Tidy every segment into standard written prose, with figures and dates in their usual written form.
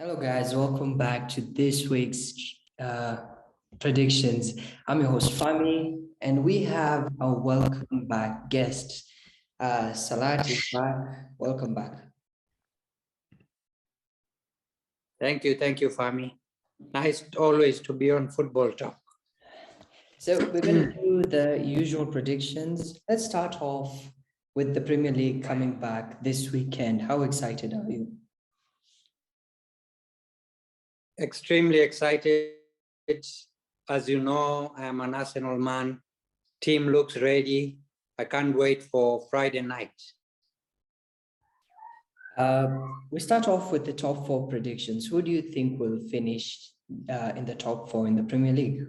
Hello, guys. Welcome back to this week's predictions. I'm your host, Fahmy, and we have a welcome back guest. Salat is back. Welcome back. Thank you, Fahmy. Nice always to be on Football Talk. So we're going to do the usual predictions. Let's start off with the Premier League coming back this weekend. How excited are you? Extremely excited. As you know, I'm an Arsenal man. Team looks ready. I can't wait for Friday night. We start off with the top four predictions. Who do you think will finish in the top four in the Premier League?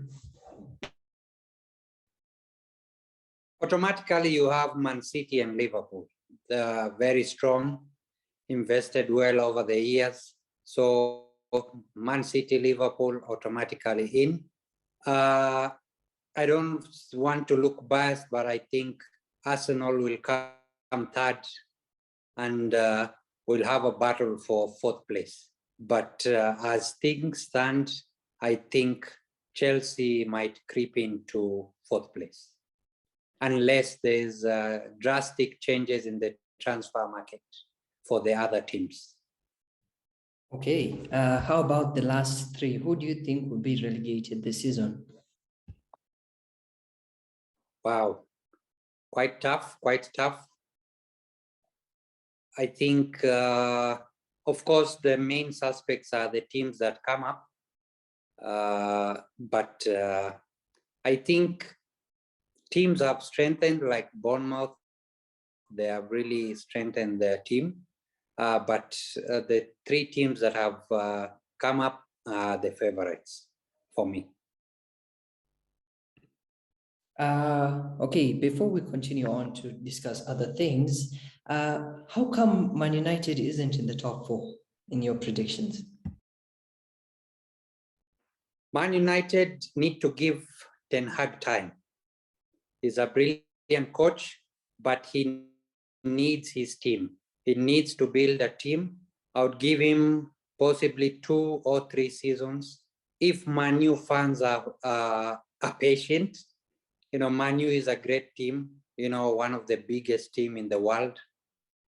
Automatically, you have Man City and Liverpool. They're very strong, invested well over the years. So Man City, Liverpool automatically in. I don't want to look biased, but I think Arsenal will come third and we'll have a battle for fourth place. But as things stand, I think Chelsea might creep into fourth place, unless there's drastic changes in the transfer market for the other teams. Okay, how about the last three? Who do you think will be relegated this season? Wow, quite tough. I think, of course, the main suspects are the teams that come up. But I think teams have strengthened, like Bournemouth. They have really strengthened their team. But the three teams that have come up are the favorites for me. Okay, before we continue on to discuss other things, how come Man United isn't in the top four in your predictions? Man United need to give Ten Hag time. He's a brilliant coach, but he needs his team. He needs to build a team. I would give him possibly 2 or 3 seasons. If Man U fans are patient, Man U is a great team, one of the biggest team in the world.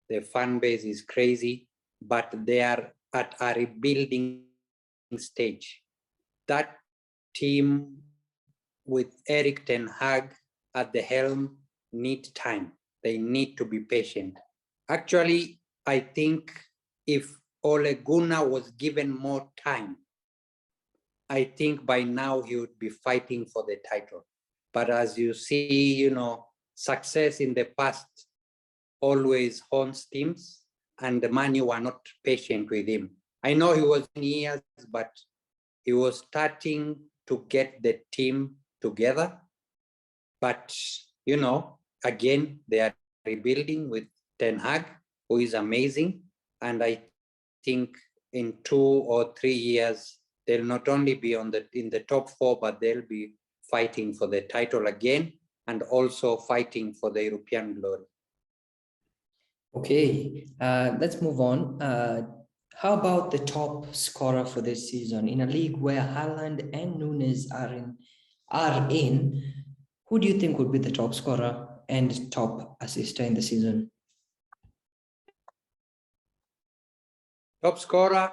The fan base is crazy, but they are at a rebuilding stage. That team with Erik Ten Hag at the helm need time. They need to be patient. Actually, I think if Ole Gunnar was given more time, I think by now he would be fighting for the title. But as you see, success in the past always haunts teams, and the Man U were not patient with him. I know he was in years, but he was starting to get the team together. But, again, they are rebuilding with Ten Hag, who is amazing. And I think in 2 or 3 years, they'll not only be in the top 4, but they'll be fighting for the title again and also fighting for the European glory. Okay, let's move on. How about the top scorer for this season in a league where Haaland and Nunes are in? Who do you think would be the top scorer and top assister in the season? Top scorer,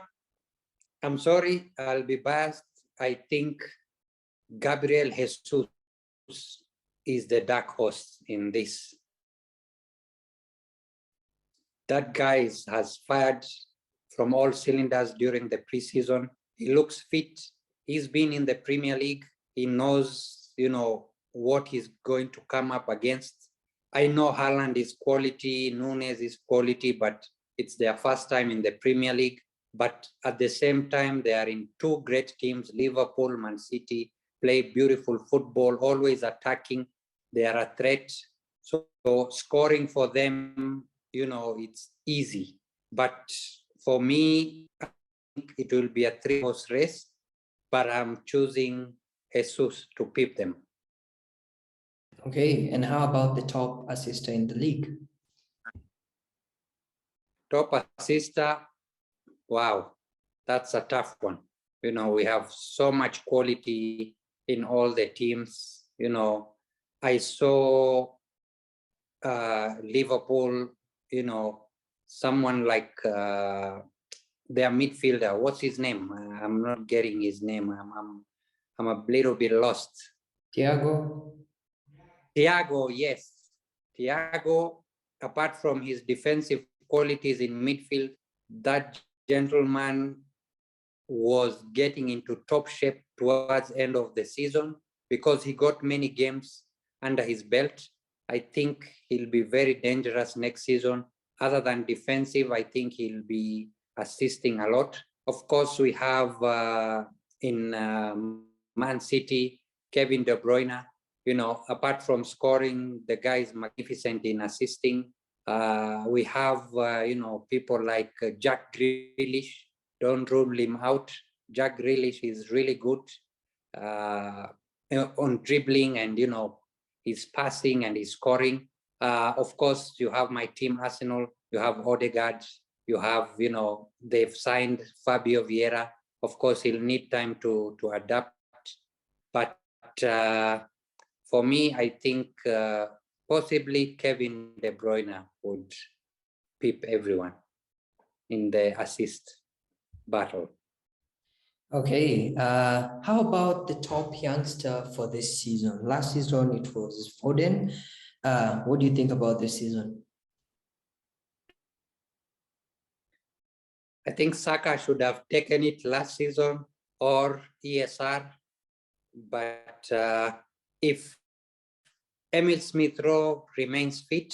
I'm sorry, I'll be biased. I think Gabriel Jesus is the dark horse in this. That guy has fired from all cylinders during the preseason. He looks fit. He's been in the Premier League. He knows, what he's going to come up against. I know Haaland is quality, Nunes is quality, but it's their first time in the Premier League. But at the same time, they are in 2 great teams, Liverpool, Man City, play beautiful football, always attacking. They are a threat. So scoring for them, it's easy. But for me, I think it will be a 3-horse race, but I'm choosing Jesus to pip them. Okay, and how about the top assister in the league? Top assister, wow. that's a tough one. You know, we have so much quality in all the teams. You know, I saw Liverpool, you know, someone like their midfielder. What's his name? I'm not getting his name. I'm a little bit lost. Thiago. Thiago, yes. Thiago, apart from his defensive qualities in midfield, that gentleman was getting into top shape towards end of the season because he got many games under his belt. I think he'll be very dangerous next season. Other than defensive, I think he'll be assisting a lot. Of course, we have in Man City, Kevin De Bruyne. You know, apart from scoring, the guy is magnificent in assisting. We have, you know, people like Jack Grealish. Don't rule him out. Jack Grealish is really good on dribbling and, you know, he's passing and he's scoring. Of course, you have my team Arsenal, you have Odegaard, you have, you know, they've signed Fabio Vieira. Of course, he'll need time to adapt. But for me, I think possibly Kevin De Bruyne would pip everyone in the assist battle. Okay, how about the top youngster for this season? Last season it was Foden. What do you think about this season? I think Saka should have taken it last season or ESR, but if Emil Smith-Rowe remains fit,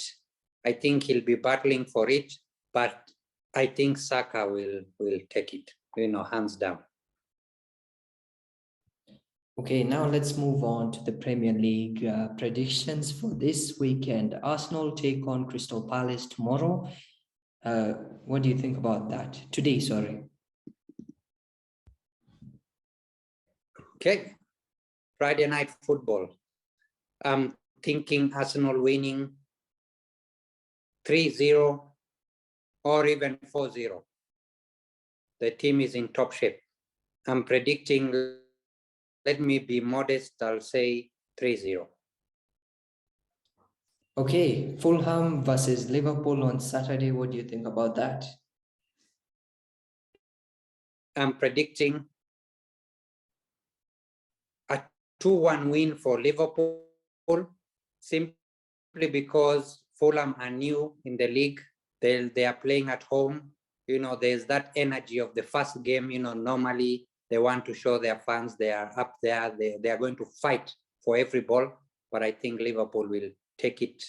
I think he'll be battling for it, but I think Saka will take it, you know, hands down. Okay, now let's move on to the Premier League predictions for this weekend. Arsenal take on Crystal Palace tomorrow. What do you think about that? Today, sorry. Okay, Friday night football. I'm thinking Arsenal winning 3-0 or even 4-0. The team is in top shape. I'm predicting, let me be modest, I'll say 3-0. Okay, Fulham versus Liverpool on Saturday. What do you think about that? I'm predicting a 2-1 win for Liverpool, simply because Fulham are new in the league. They are playing at home. You know, there's that energy of the first game. You know, normally they want to show their fans they are up there. They are going to fight for every ball. But I think Liverpool will take it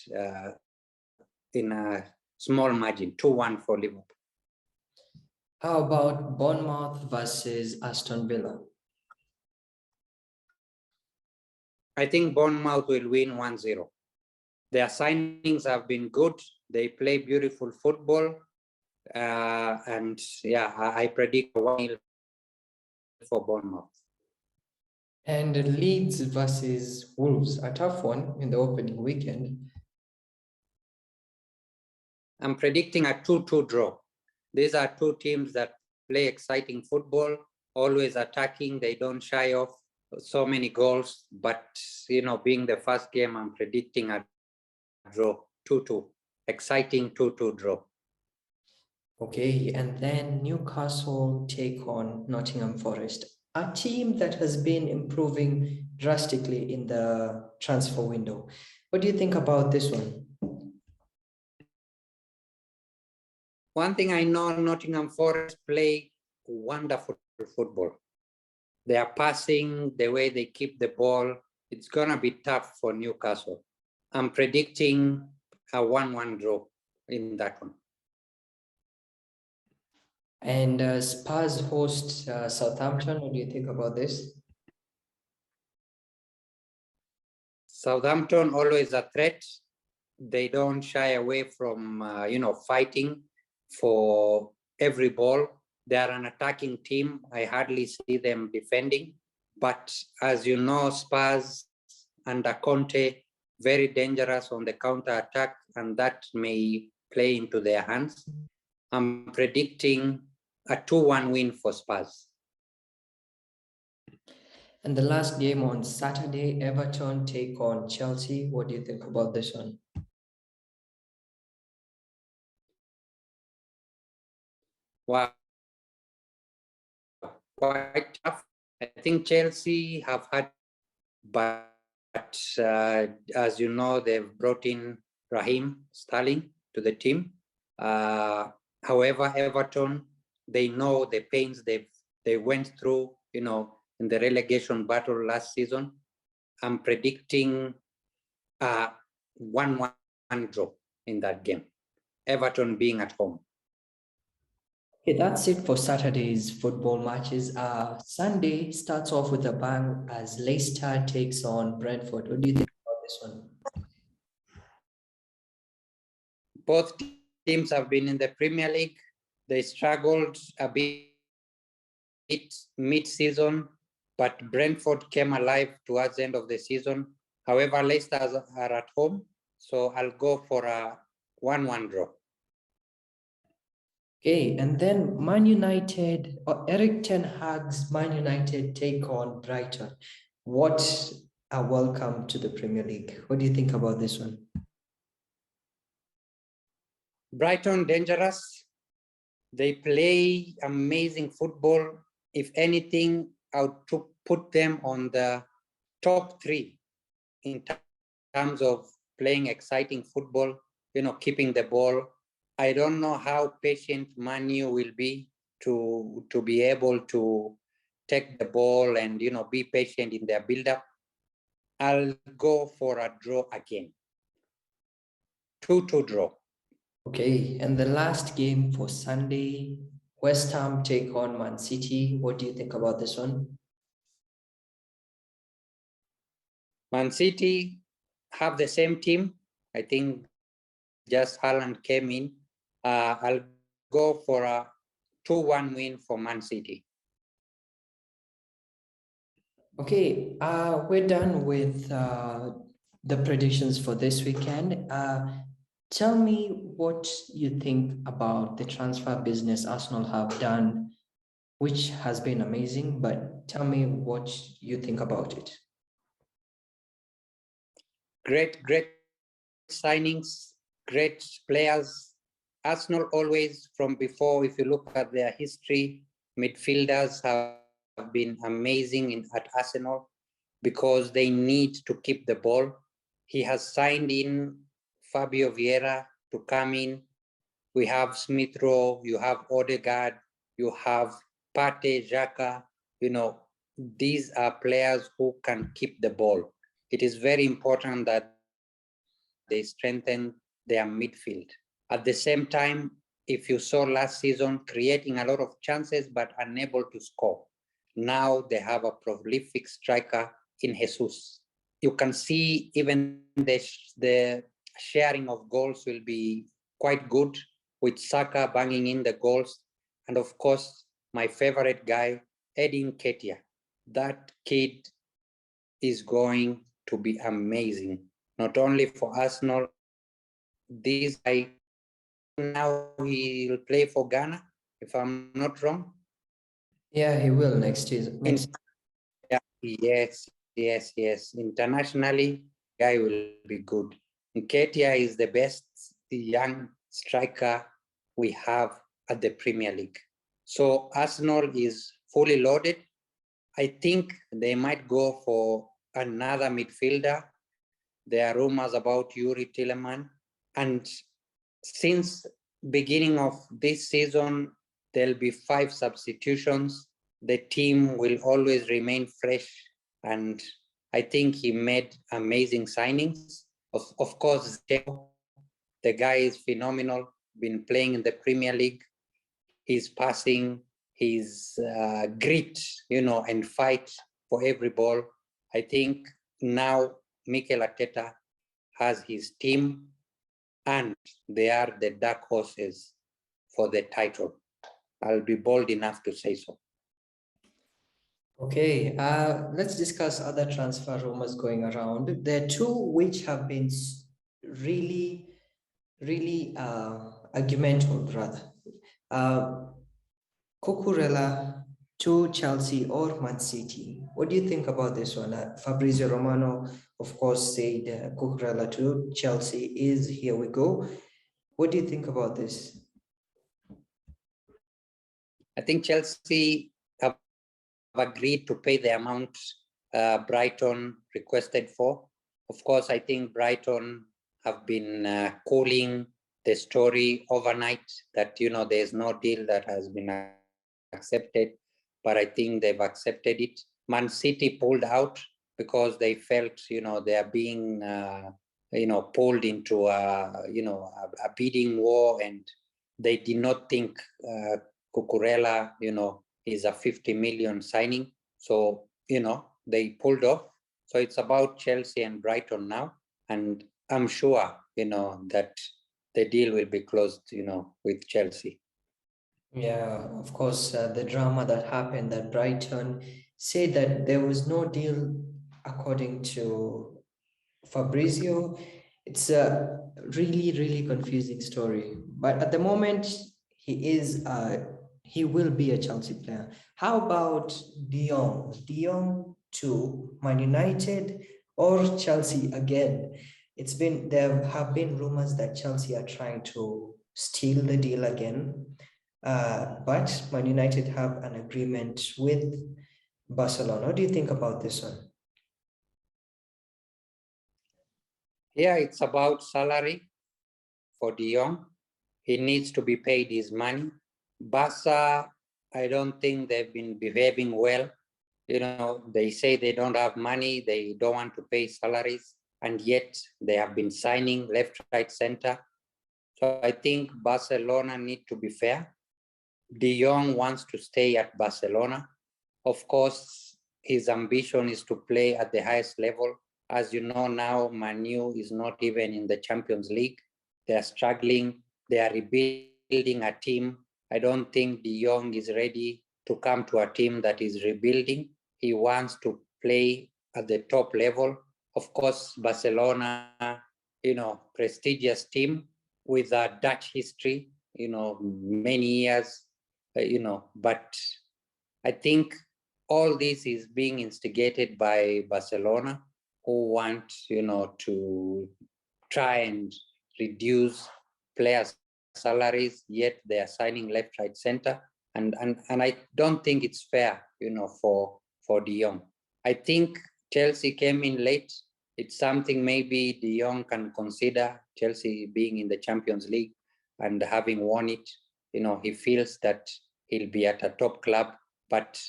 in a small margin, 2-1 for Liverpool. How about Bournemouth versus Aston Villa? I think Bournemouth will win 1-0. Their signings have been good. They play beautiful football. And yeah, I predict 1-0 for Bournemouth. And Leeds versus Wolves, a tough one in the opening weekend. I'm predicting a 2-2 draw. These are two teams that play exciting football, always attacking. They don't shy off so many goals. But, you know, being the first game, I'm predicting a draw, 2-2. Exciting 2-2 draw. Okay, and then Newcastle take on Nottingham Forest, a team that has been improving drastically in the transfer window. What do you think about this one? One thing I know, Nottingham Forest play wonderful football. They are passing, the way they keep the ball, it's going to be tough for Newcastle. I'm predicting a 1-1 draw in that one. And Spurs host Southampton. What do you think about this? Southampton always a threat. They don't shy away from, you know, fighting for every ball. They are an attacking team. I hardly see them defending. But as you know, Spurs under Conte, very dangerous on the counter attack, and that may play into their hands. I'm predicting a 2-1 win for Spurs. And the last game on Saturday, Everton take on Chelsea. What do you think about this one? Wow, quite tough. I think Chelsea have had, but as you know, they've brought in Raheem Sterling to the team. However, Everton, they know the pains they went through, you know, in the relegation battle last season. I'm predicting 1-1 draw in that game. Everton being at home. Okay, that's it for Saturday's football matches. Sunday starts off with a bang as Leicester takes on Brentford. What do you think about this one? Both teams have been in the Premier League. They struggled a bit mid-season, but Brentford came alive towards the end of the season. However, Leicester are at home, so I'll go for a 1-1 draw. Okay, and then Man United, or Eric Ten Hag's Man United take on Brighton. What a welcome to the Premier League. What do you think about this one? Brighton dangerous. They play amazing football. If anything, I would put them on the top 3 in terms of playing exciting football, you know, keeping the ball. I don't know how patient Manu will be to be able to take the ball and, you know, be patient in their build-up. I'll go for a draw again. 2-2 draw. Okay, and the last game for Sunday, West Ham take on Man City. What do you think about this one? Man City have the same team. I think just Haaland came in. I'll go for a 2-1 win for Man City. Okay, we're done with the predictions for this weekend. Tell me what you think about the transfer business Arsenal have done, which has been amazing, but tell me what you think about it. Great signings, great players. Arsenal always, from before, if you look at their history, midfielders have been amazing at Arsenal because they need to keep the ball. He has signed in Fabio Vieira to come in. We have Smith Rowe, you have Odegaard, you have Pate, Xhaka. You know, these are players who can keep the ball. It is very important that they strengthen their midfield. At the same time, if you saw last season, creating a lot of chances but unable to score. Now they have a prolific striker in Jesus. You can see even the sharing of goals will be quite good, with Saka banging in the goals. And of course, my favorite guy, Edin Ketia. That kid is going to be amazing, not only for Arsenal. This guy, now he'll play for Ghana, if I'm not wrong. Yeah, he will next season. Yes. Internationally, guy will be good. Nketiah is the best young striker we have at the Premier League. So Arsenal is fully loaded. I think they might go for another midfielder. There are rumors about Yuri Tilleman. And since beginning of this season, there'll be 5 substitutions. The team will always remain fresh. And I think he made amazing signings. Of course, the guy is phenomenal, been playing in the Premier League. His passing, his grit, you know, and fight for every ball. I think now Mikel Arteta has his team and they are the dark horses for the title. I'll be bold enough to say so. Okay, let's discuss other transfer rumors going around. There are 2 which have been really argumental rather. Cucurella to Chelsea or Man City. What do you think about this one? Fabrizio Romano, of course, said Cucurella to Chelsea is here we go. What do you think about this? I think Chelsea have agreed to pay the amount Brighton requested for. Of course, I think Brighton have been calling the story overnight that, you know, there's no deal that has been accepted, but I think they've accepted it. Man City pulled out because they felt, you know, they are being, you know, pulled into you know, a bidding war, and they did not think Cucurella, you know, is a 50 million signing. So, you know, they pulled off. So it's about Chelsea and Brighton now. And I'm sure, you know, that the deal will be closed, you know, with Chelsea. Yeah, of course, the drama that happened, that Brighton said that there was no deal according to Fabrizio. It's a really, really confusing story. But at the moment, he will be a Chelsea player. How about De Jong? De Jong to Man United or Chelsea again? There have been rumors that Chelsea are trying to steal the deal again. But Man United have an agreement with Barcelona. What do you think about this one? Yeah, it's about salary for De Jong. He needs to be paid his money. Barca, I don't think they've been behaving well. You know, they say they don't have money, they don't want to pay salaries, and yet they have been signing left, right, center. So I think Barcelona need to be fair. De Jong wants to stay at Barcelona. Of course, his ambition is to play at the highest level. As you know now, Manu is not even in the Champions League. They are struggling. They are rebuilding a team. I don't think De Jong is ready to come to a team that is rebuilding. He wants to play at the top level. Of course, Barcelona, you know, prestigious team with a Dutch history, you know, many years, you know, but I think all this is being instigated by Barcelona, who want, you know, to try and reduce players' salaries, yet they are signing left, right, center. And I don't think it's fair, you know, for De Jong. I think Chelsea came in late. It's something maybe De Jong can consider, Chelsea being in the Champions League and having won it. You know, he feels that he'll be at a top club. But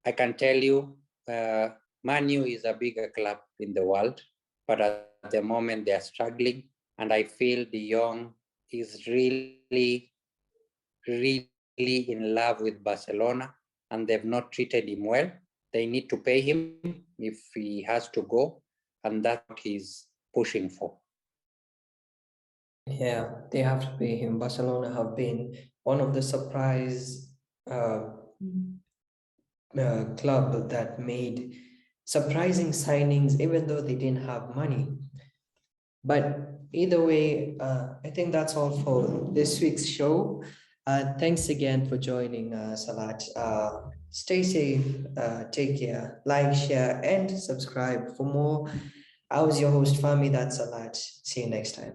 I can tell you, Man U is a bigger club in the world, but at the moment they are struggling. And I feel De Jong is really, really in love with Barcelona, and they've not treated him well. They need to pay him if he has to go, and that's what he's pushing for. Yeah, they have to pay him. Barcelona have been one of the surprise uh, club that made surprising signings, even though they didn't have money. But either way, I think that's all for this week's show. Thanks again for joining, Salat. Stay safe, take care, like, share, and subscribe for more. I was your host, Fahmy. That's Salat. See you next time.